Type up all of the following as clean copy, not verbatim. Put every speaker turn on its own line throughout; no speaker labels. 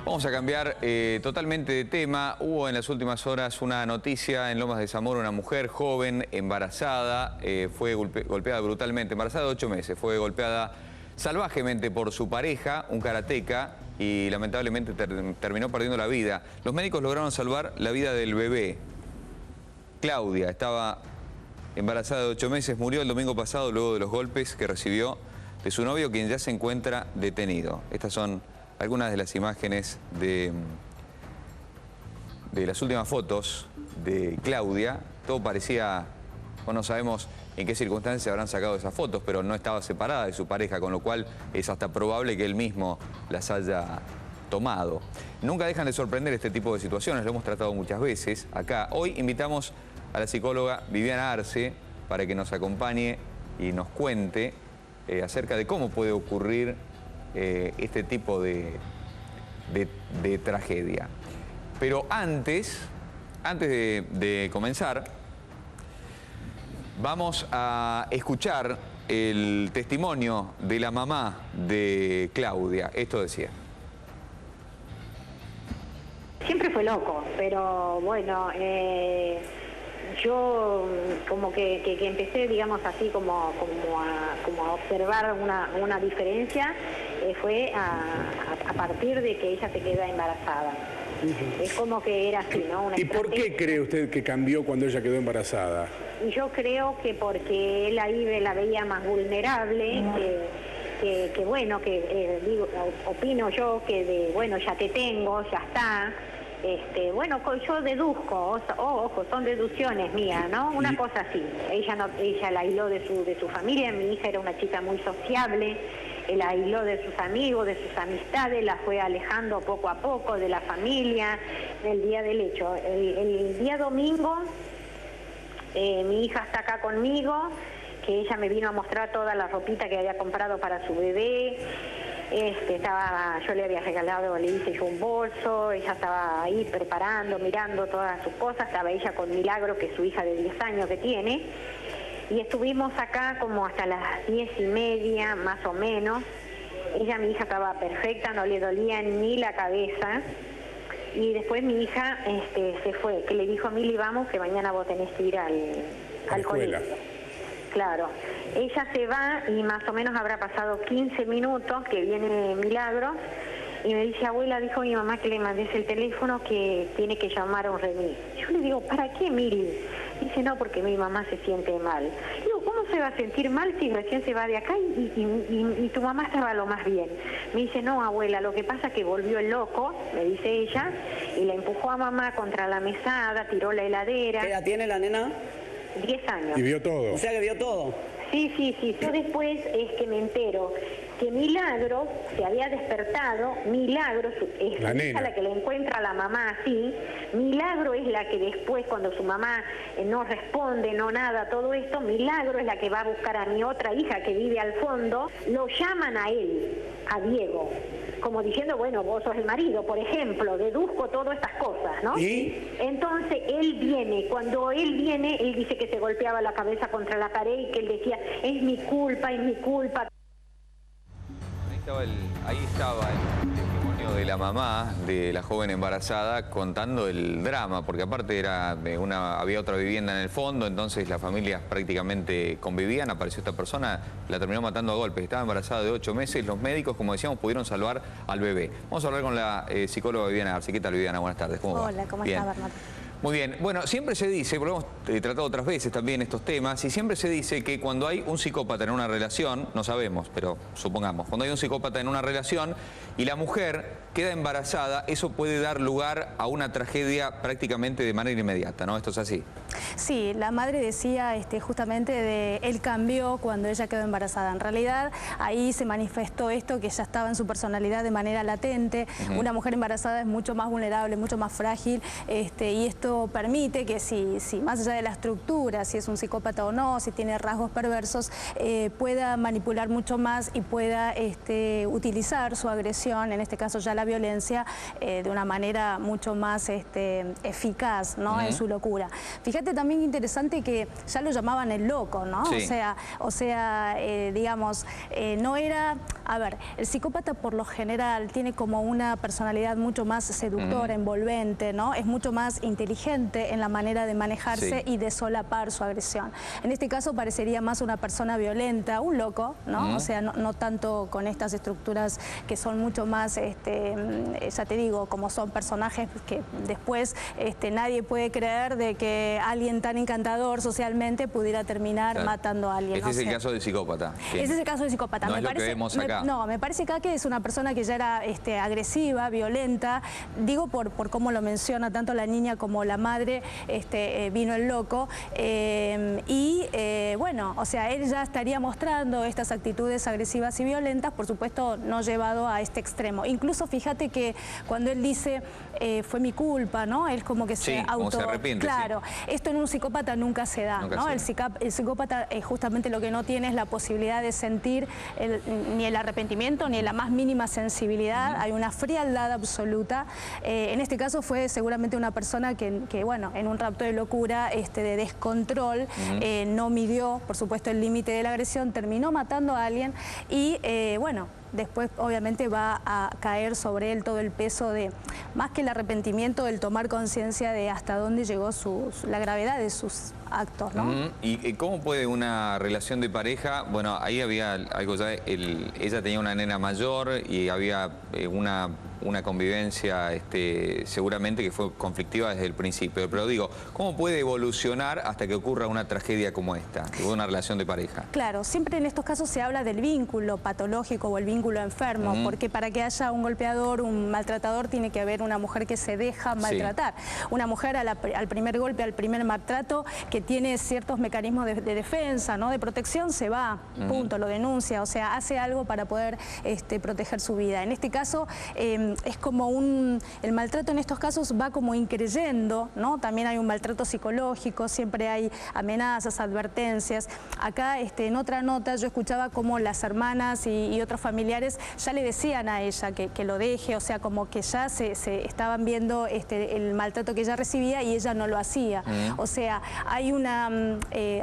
Vamos a cambiar totalmente de tema. Hubo en las últimas horas una noticia en Lomas de Zamora, una mujer joven, embarazada, fue golpeada brutalmente, embarazada de 8 meses, fue golpeada salvajemente por su pareja, un karateca, y lamentablemente terminó perdiendo la vida. Los médicos lograron salvar la vida del bebé. Claudia estaba embarazada de 8 meses, murió el domingo pasado luego de los golpes que recibió de su novio, quien ya se encuentra detenido. Estas son algunas de las imágenes de las últimas fotos de Claudia. Todo parecía, bueno, no sabemos en qué circunstancias se habrán sacado esas fotos, pero no estaba separada de su pareja, con lo cual es hasta probable que él mismo las haya tomado. Nunca dejan de sorprender este tipo de situaciones, lo hemos tratado muchas veces acá. Hoy invitamos a la psicóloga Viviana Arce para que nos acompañe y nos cuente acerca de cómo puede ocurrir este tipo de tragedia. Pero antes de comenzar, vamos a escuchar el testimonio de la mamá de Claudia. Esto decía.
Siempre fue loco, pero bueno, yo como que empecé, digamos así, como a observar una diferencia, fue a partir de que ella se queda embarazada. Es como que era así, ¿no?
¿Y por qué cree usted que cambió cuando ella quedó embarazada?
Yo creo que porque él ahí la veía más vulnerable, que bueno, digo, opino yo que bueno, ya te tengo, ya está. Bueno, yo deduzco, ojo, son deducciones mías, ¿no? Una cosa así. Ella la aisló de su familia. Mi hija era una chica muy sociable, la aisló de sus amigos, de sus amistades, la fue alejando poco a poco de la familia, del día del hecho. El día domingo, mi hija está acá conmigo, que ella me vino a mostrar toda la ropita que había comprado para su bebé. Yo le había regalado, le hice yo un bolso, ella estaba ahí preparando, mirando todas sus cosas, estaba ella con Milagro, que es su hija de 10 años que tiene, y estuvimos acá como hasta las 10:30, más o menos. Mi hija estaba perfecta, no le dolía ni la cabeza, y después mi hija se fue, que le dijo a Mili, vamos, que mañana vos tenés que ir al colegio. Claro, ella se va y más o menos habrá pasado 15 minutos que viene Milagros y me dice, abuela, dijo mi mamá que le mandes el teléfono que tiene que llamar a un remis. Yo le digo, ¿para qué, Mili? Dice, no, porque mi mamá se siente mal. Digo, ¿cómo se va a sentir mal si recién se va de acá y tu mamá estaba lo más bien? Me dice, no, abuela, lo que pasa es que volvió el loco, me dice ella, y la empujó a mamá contra la mesada, tiró la heladera.
¿Qué edad tiene la nena?
10 años.
¿Y vio todo?
O sea que vio todo.
Sí. Yo después es que me entero que Milagro se había despertado. Milagro es
la nena,
la que le encuentra a la mamá así. Milagro es la que después, cuando su mamá no responde, no nada, todo esto, Milagro es la que va a buscar a mi otra hija que vive al fondo. Lo llaman a él, a Diego, como diciendo, bueno, vos sos el marido, por ejemplo, deduzco todas estas cosas, ¿no?
¿Y?
Entonces él viene, cuando él viene, él dice que se golpeaba la cabeza contra la pared y que él decía, es mi culpa, es mi culpa.
Ahí estaba el testimonio de la mamá de la joven embarazada contando el drama, porque aparte había otra vivienda en el fondo, entonces las familias prácticamente convivían, apareció esta persona, la terminó matando a golpes, estaba embarazada de 8 meses, los médicos, como decíamos, pudieron salvar al bebé. Vamos a hablar con la psicóloga Viviana Arce. ¿Qué tal, Viviana? Buenas tardes. ¿Cómo va?
Hola, ¿cómo está, Bernardo?
Muy bien. Bueno, siempre se dice, porque hemos tratado otras veces también estos temas, y siempre se dice que cuando hay un psicópata en una relación, no sabemos, pero supongamos, cuando hay un psicópata en una relación y la mujer queda embarazada, eso puede dar lugar a una tragedia prácticamente de manera inmediata, ¿no? ¿Esto es así?
Sí, la madre decía justamente de él cambió cuando ella quedó embarazada. En realidad ahí se manifestó esto que ya estaba en su personalidad de manera latente. Una mujer embarazada es mucho más vulnerable, mucho más frágil, y esto permite que si más allá de la estructura, si es un psicópata o no, si tiene rasgos perversos, pueda manipular mucho más y pueda utilizar su agresión, en este caso ya la violencia, de una manera mucho más eficaz, ¿no? En su locura. Fíjate fíjate también interesante que ya lo llamaban el loco, ¿no?
Sí.
Digamos, no era... A ver, el psicópata por lo general tiene como una personalidad mucho más seductora, envolvente, ¿no? Es mucho más inteligente en la manera de manejarse y de solapar su agresión. En este caso parecería más una persona violenta, un loco, ¿no? O sea, no tanto con estas estructuras que son mucho más, ya te digo, como son personajes que después nadie puede creer de que alguien tan encantador socialmente pudiera terminar matando a alguien.
Este es el caso del psicópata.
Ese es el caso del psicópata.
No es lo que vemos acá.
No, me parece acá que es una persona que ya era agresiva, violenta. Digo por cómo lo menciona tanto la niña como la madre, vino el loco. Bueno, o sea, él ya estaría mostrando estas actitudes agresivas y violentas, por supuesto no llevado a este extremo. Incluso fíjate que cuando él dice, fue mi culpa, ¿no? Él como que se
arrepiente.
Claro, esto en un psicópata nunca se da, ¿no? El psicópata justamente lo que no tiene es la posibilidad de sentir ni el arrepentimiento ni la más mínima sensibilidad. Hay una frialdad absoluta. En este caso fue seguramente una persona que bueno, en un rapto de locura, de descontrol, no midió, por supuesto, el límite de la agresión, terminó matando a alguien y, bueno, después obviamente va a caer sobre él todo el peso de, más que el arrepentimiento, del tomar conciencia de hasta dónde llegó la gravedad de sus actos, ¿no?
¿Y cómo puede una relación de pareja? Bueno, ahí había algo ya, ella tenía una nena mayor y había una convivencia seguramente que fue conflictiva desde el principio. Pero digo, ¿cómo puede evolucionar hasta que ocurra una tragedia como esta, una relación de pareja?
Claro, siempre en estos casos se habla del vínculo patológico o el vínculo enfermo, porque para que haya un golpeador, un maltratador, tiene que haber una mujer que se deja maltratar. Una mujer al primer golpe, al primer maltrato, que tiene ciertos mecanismos de defensa, ¿no? De protección, se va, punto, lo denuncia, o sea, hace algo para poder proteger su vida. En este caso, es como el maltrato en estos casos va como increyendo, ¿no? También hay un maltrato psicológico, siempre hay amenazas, advertencias. Acá, en otra nota, yo escuchaba como las hermanas y otros familiares ya le decían a ella que lo deje, o sea, como que ya se estaban viendo el maltrato que ella recibía y ella no lo hacía. O sea, hay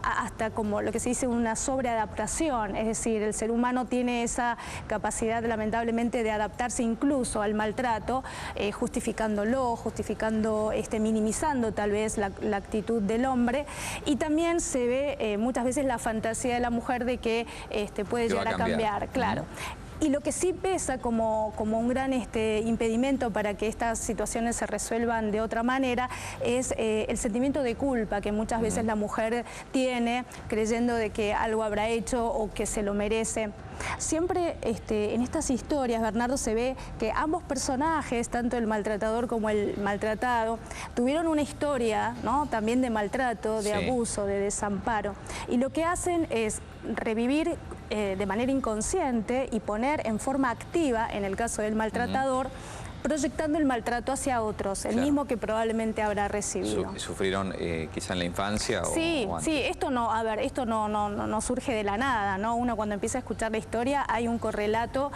hasta como lo que se dice una sobreadaptación, es decir, el ser humano tiene esa capacidad lamentablemente de adaptarse incluso al maltrato, justificándolo, minimizando tal vez la actitud del hombre, y también se ve muchas veces la fantasía de la mujer de que puede llegar a cambiar, claro. Y lo que sí pesa como un gran impedimento para que estas situaciones se resuelvan de otra manera es el sentimiento de culpa que muchas veces la mujer tiene, creyendo de que algo habrá hecho o que se lo merece. Siempre en estas historias, Bernardo, se ve que ambos personajes, tanto el maltratador como el maltratado, tuvieron una historia, ¿no? También de maltrato, de abuso, de desamparo. Y lo que hacen es revivir de manera inconsciente y poner en forma activa, en el caso del maltratador, proyectando el maltrato hacia otros, el mismo que probablemente habrá recibido.
¿Sufrieron quizá en la infancia?
Sí,
o antes?
Sí, esto no surge de la nada, ¿no? Uno cuando empieza a escuchar la historia hay un correlato,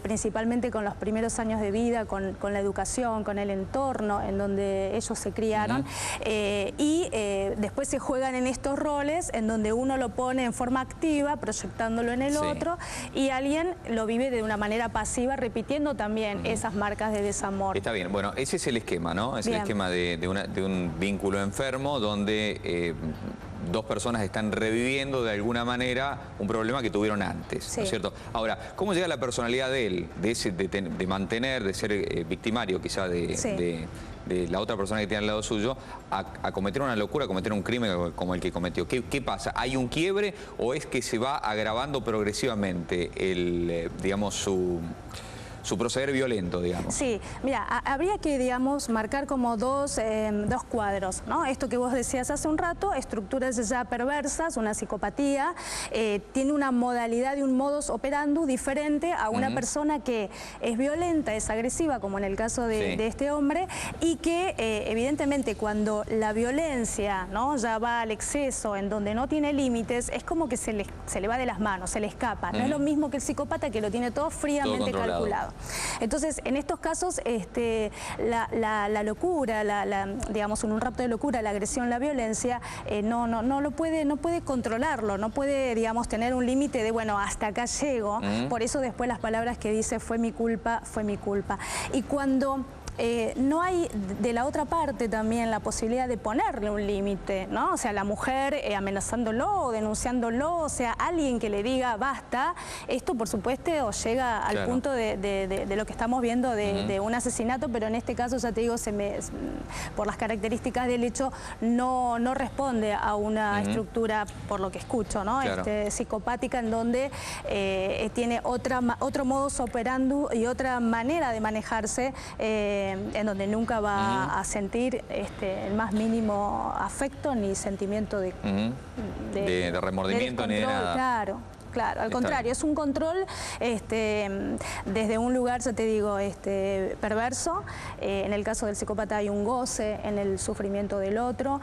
principalmente con los primeros años de vida, con la educación, con el entorno en donde ellos se criaron, y después se juegan en estos roles en donde uno lo pone en forma activa, proyectándolo en el otro, y alguien lo vive de una manera pasiva, repitiendo también esas marcas de desamor.
Está bien, bueno, ese es el esquema, ¿no? Es el esquema de un vínculo enfermo donde dos personas están reviviendo de alguna manera un problema que tuvieron antes, ¿no es cierto? Ahora, ¿cómo llega la personalidad de él, de mantener, de ser victimario quizá de la otra persona que tiene al lado suyo, a cometer una locura, a cometer un crimen como el que cometió? ¿Qué pasa? ¿Hay un quiebre o es que se va agravando progresivamente digamos, su proceder violento, digamos?
Sí, mira, habría que, digamos, marcar como dos cuadros, ¿no? Esto que vos decías hace un rato, estructuras ya perversas, una psicopatía, tiene una modalidad y un modus operandi diferente a una persona que es violenta, es agresiva, como en el caso de este hombre, y que evidentemente cuando la violencia, ¿no?, ya va al exceso, en donde no tiene límites, es como que se le va de las manos, se le escapa. No es lo mismo que el psicópata, que lo tiene todo fríamente calculado. Entonces, en estos casos, la locura, digamos, un rapto de locura, la agresión, la violencia, no puede controlarlo, no puede, digamos, tener un límite de, bueno, hasta acá llego. Por eso después las palabras que dice, fue mi culpa, fue mi culpa. Y cuando no hay de la otra parte también la posibilidad de ponerle un límite, ¿no? O sea, la mujer amenazándolo o denunciándolo, o sea, alguien que le diga basta, esto por supuesto llega al punto de lo que estamos viendo de un asesinato, pero en este caso, ya te digo, por las características del hecho, no responde a una estructura, por lo que escucho, ¿no? Psicopática, en donde tiene otro modus operandi y otra manera de manejarse, en donde nunca va a sentir el más mínimo afecto ni sentimiento de
remordimiento ni de nada.
Claro, al contrario, es un control desde un lugar, ya te digo, perverso. En el caso del psicópata hay un goce en el sufrimiento del otro,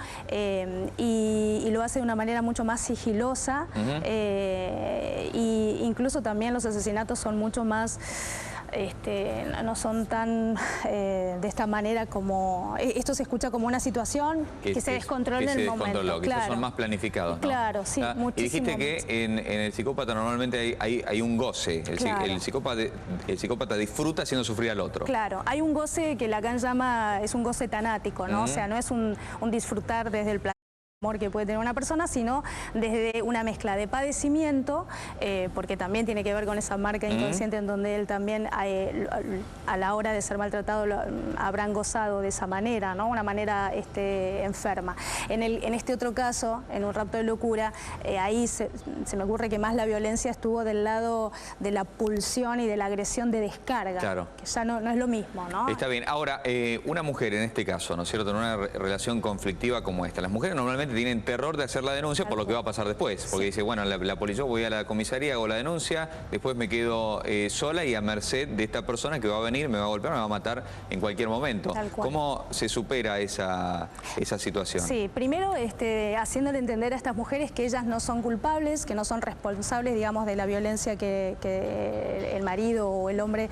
y lo hace de una manera mucho más sigilosa, y incluso también los asesinatos son mucho más... no son tan de esta manera, como esto se escucha como una situación que se descontrola en el momento.
Que son más planificados, ¿no?
Claro, sí, muchísimo.
Y dijiste que en el psicópata normalmente hay un goce. El psicópata disfruta haciendo sufrir al otro.
Claro, hay un goce que Lacan llama, es un goce tanático, ¿no? O sea, no es un disfrutar desde el placer amor que puede tener una persona, sino desde una mezcla de padecimiento, porque también tiene que ver con esa marca inconsciente en donde él también a la hora de ser maltratado habrán gozado de esa manera, ¿no? Una manera enferma. En este otro caso, en un rapto de locura, ahí se me ocurre que más la violencia estuvo del lado de la pulsión y de la agresión de descarga, que ya no es lo mismo, ¿no?
Está bien. Ahora, una mujer en este caso, ¿no es cierto?, en una relación conflictiva como esta, las mujeres normalmente tienen terror de hacer la denuncia por lo que va a pasar después, porque dice, bueno, la policía, voy a la comisaría, hago la denuncia, después me quedo sola y a merced de esta persona que va a venir, me va a golpear, me va a matar en cualquier momento. ¿Cómo se supera esa situación?
Sí, primero haciéndole entender a estas mujeres que ellas no son culpables, que no son responsables, digamos, de la violencia que el marido o el hombre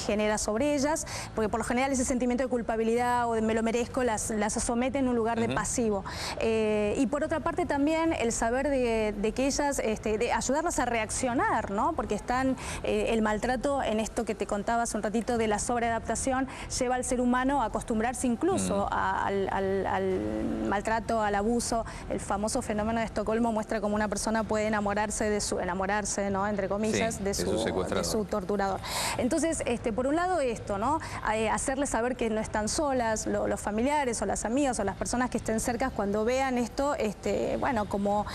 genera sobre ellas, porque por lo general ese sentimiento de culpabilidad o de me lo merezco las somete en un lugar de pasivo. Y por otra parte también el saber de que ellas, de ayudarlas a reaccionar, ¿no? Porque están, el maltrato, en esto que te contaba hace un ratito de la sobreadaptación, lleva al ser humano a acostumbrarse incluso al maltrato, al abuso. El famoso fenómeno de Estocolmo muestra cómo una persona puede enamorarse, ¿no?, entre comillas, de su torturador. Entonces, por un lado esto, ¿no? Hacerles saber que no están solas, los familiares o las amigas o las personas que estén cerca, cuando vean esto, bueno, como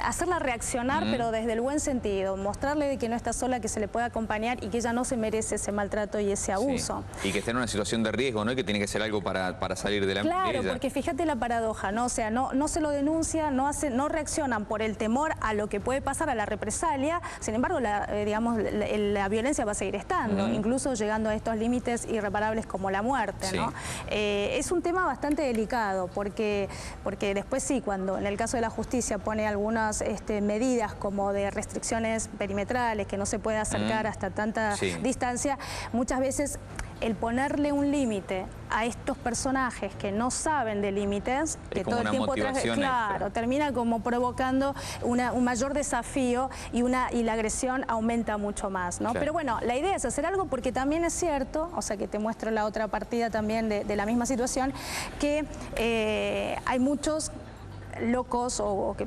hacerla reaccionar, pero desde el buen sentido, mostrarle de que no está sola, que se le puede acompañar y que ella no se merece ese maltrato y ese abuso.
Y que está en una situación de riesgo, ¿no? Y que tiene que hacer algo para salir de la
Claro, porque fíjate la paradoja, ¿no? O sea, no se lo denuncia, no reaccionan por el temor a lo que puede pasar, a la represalia. Sin embargo, digamos, la violencia va a seguir estando, incluso llegando a estos límites irreparables como la muerte, ¿no? Es un tema bastante delicado, porque después sí, cuando en el caso de la justicia pone algunas medidas como de restricciones perimetrales, que no se puede acercar hasta tanta distancia, muchas veces el ponerle un límite a estos personajes que no saben de límites, que todo el tiempo termina como provocando un mayor desafío y la agresión aumenta mucho más, ¿no? Pero bueno, la idea es hacer algo, porque también es cierto, o sea, que te muestro la otra partida también de la misma situación, que hay muchos locos,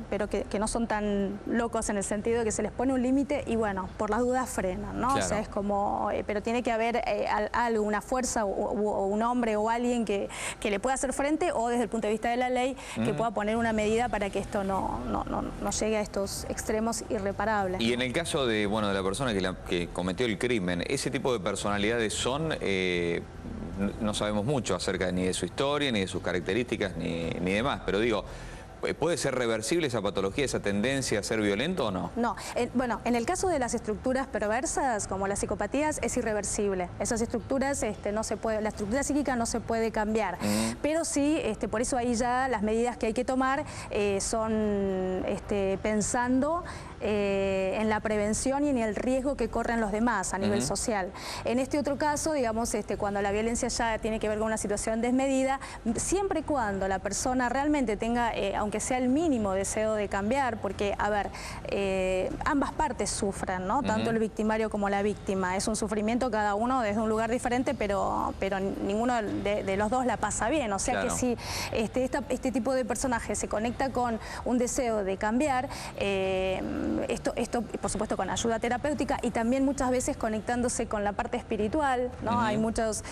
pero que no son tan locos en el sentido de que se les pone un límite y bueno, por las dudas frenan, ¿no? O sea, es como, pero tiene que haber algo, una fuerza o un hombre o alguien que le pueda hacer frente, o desde el punto de vista de la ley, que pueda poner una medida para que esto no llegue a estos extremos irreparables.
Y en el caso de la persona que cometió el crimen, ese tipo de personalidades son... no sabemos mucho acerca ni de su historia, ni de sus características, ni demás, pero digo... ¿Puede ser reversible esa patología, esa tendencia a ser violento o no?
No. Bueno, en el caso de las estructuras perversas, como las psicopatías, es irreversible. Esas estructuras, la estructura psíquica no se puede cambiar. Pero sí, por eso ahí ya las medidas que hay que tomar son pensando en la prevención y en el riesgo que corren los demás a nivel social. En este otro caso, digamos, cuando la violencia ya tiene que ver con una situación desmedida, siempre y cuando la persona realmente tenga, aunque sea el mínimo deseo de cambiar, porque, a ver, ambas partes sufren, ¿no? Tanto el victimario como la víctima. Es un sufrimiento cada uno desde un lugar diferente, pero ninguno de los dos la pasa bien. O sea que si este tipo de personaje se conecta con un deseo de cambiar, esto por supuesto con ayuda terapéutica y también muchas veces conectándose con la parte espiritual, ¿no? Hay muchas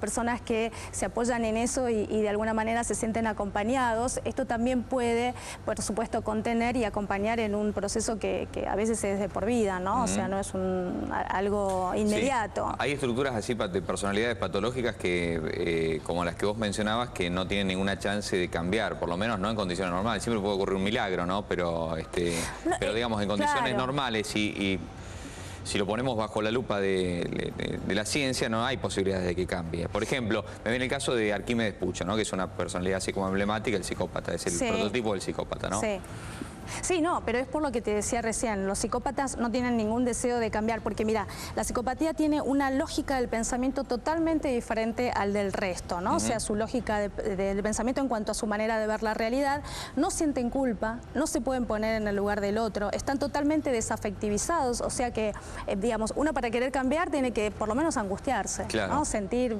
personas que se apoyan en eso y de alguna manera se sienten acompañados. Esto también puede, por supuesto, contener y acompañar en un proceso que a veces es de por vida, ¿no? O sea, no es algo inmediato.
Sí. Hay estructuras así de personalidades patológicas que, como las que vos mencionabas, que no tienen ninguna chance de cambiar, por lo menos no en condiciones normales. Siempre puede ocurrir un milagro, ¿no? Pero digamos, en condiciones normales y si lo ponemos bajo la lupa de la ciencia, no hay posibilidades de que cambie. Por ejemplo, me viene el caso de Arquímedes Pucho, ¿no? Que es una personalidad así como emblemática, el psicópata, es el prototipo del psicópata, ¿no?
Sí. Sí, no, pero es por lo que te decía recién, los psicópatas no tienen ningún deseo de cambiar, porque mira, la psicopatía tiene una lógica del pensamiento totalmente diferente al del resto, ¿no? O sea, su lógica del pensamiento en cuanto a su manera de ver la realidad, no sienten culpa, no se pueden poner en el lugar del otro, están totalmente desafectivizados, o sea que, digamos, uno para querer cambiar tiene que por lo menos angustiarse, ¿no? Sentir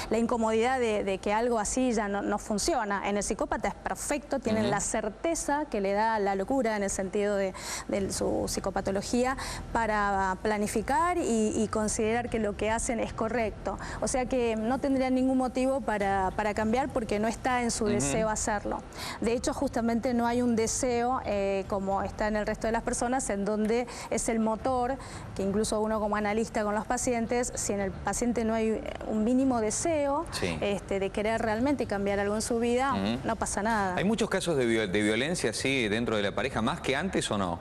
la incomodidad de que algo así ya no funciona. En el psicópata es perfecto, tienen la certeza que le da la locura en el sentido de su psicopatología para planificar y considerar que lo que hacen es correcto. O sea que no tendrían ningún motivo para cambiar porque no está en su deseo hacerlo. De hecho, justamente no hay un deseo como está en el resto de las personas, en donde es el motor, que incluso uno como analista con los pacientes, si en el paciente no hay un mínimo deseo de querer realmente cambiar algo en su vida, no pasa nada.
¿Hay muchos casos de violencia así dentro de la pareja, más que antes o no?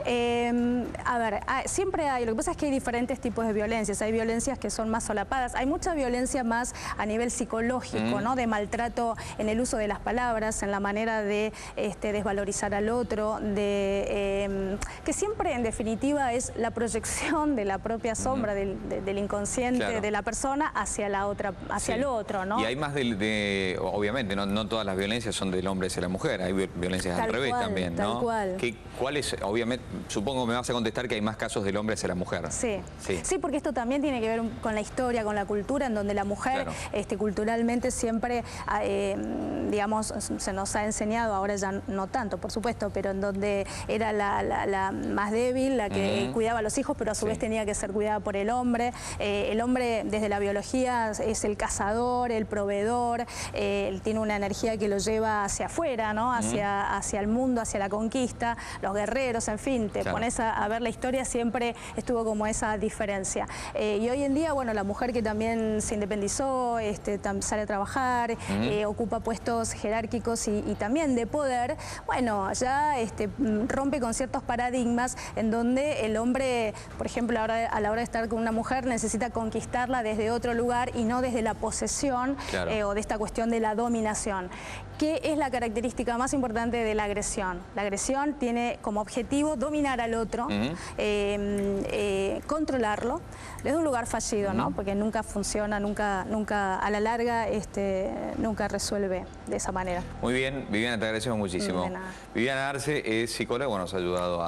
A ver, siempre hay, lo que pasa es que hay diferentes tipos de violencias, hay violencias que son más solapadas, hay mucha violencia más a nivel psicológico, ¿no? De maltrato en el uso de las palabras, en la manera de desvalorizar al otro, que siempre en definitiva es la proyección de la propia sombra del inconsciente de la persona hacia la otra, hacia el otro, ¿no?
Y hay más obviamente, no todas las violencias son del hombre hacia la mujer, hay violencias al revés también, ¿no?
Tal cual.
¿Cuál es? Obviamente, supongo me vas a contestar que hay más casos del hombre hacia la mujer.
Sí, porque esto también tiene que ver con la historia, con la cultura, en donde la mujer culturalmente siempre, digamos, se nos ha enseñado, ahora ya no tanto, por supuesto, pero en donde era la más débil, la que cuidaba a los hijos, pero a su vez tenía que ser cuidada por el hombre. El hombre, desde la biología, es el cazador, el proveedor, él tiene una energía que lo lleva hacia afuera, ¿no? Hacia el mundo, hacia la conquista, los guerreros, en fin, te pones a ver la historia, siempre estuvo como esa diferencia. Y hoy en día, bueno, la mujer que también se independizó, sale a trabajar, ocupa puestos jerárquicos y también de poder, bueno, ya rompe con ciertos paradigmas en donde el hombre, por ejemplo, a la hora de estar con una mujer, necesita conquistarla desde otro lugar y no desde la posesión o de esta cuestión de la dominación. ¿Qué es la característica más importante de la agresión? La agresión tiene como objetivo dominar al otro, controlarlo, desde un lugar fallido, ¿no? Porque nunca funciona, nunca a la larga, nunca resuelve de esa manera.
Muy bien, Viviana, te agradecemos muchísimo. Viviana Arce es psicóloga, bueno, nos ha ayudado a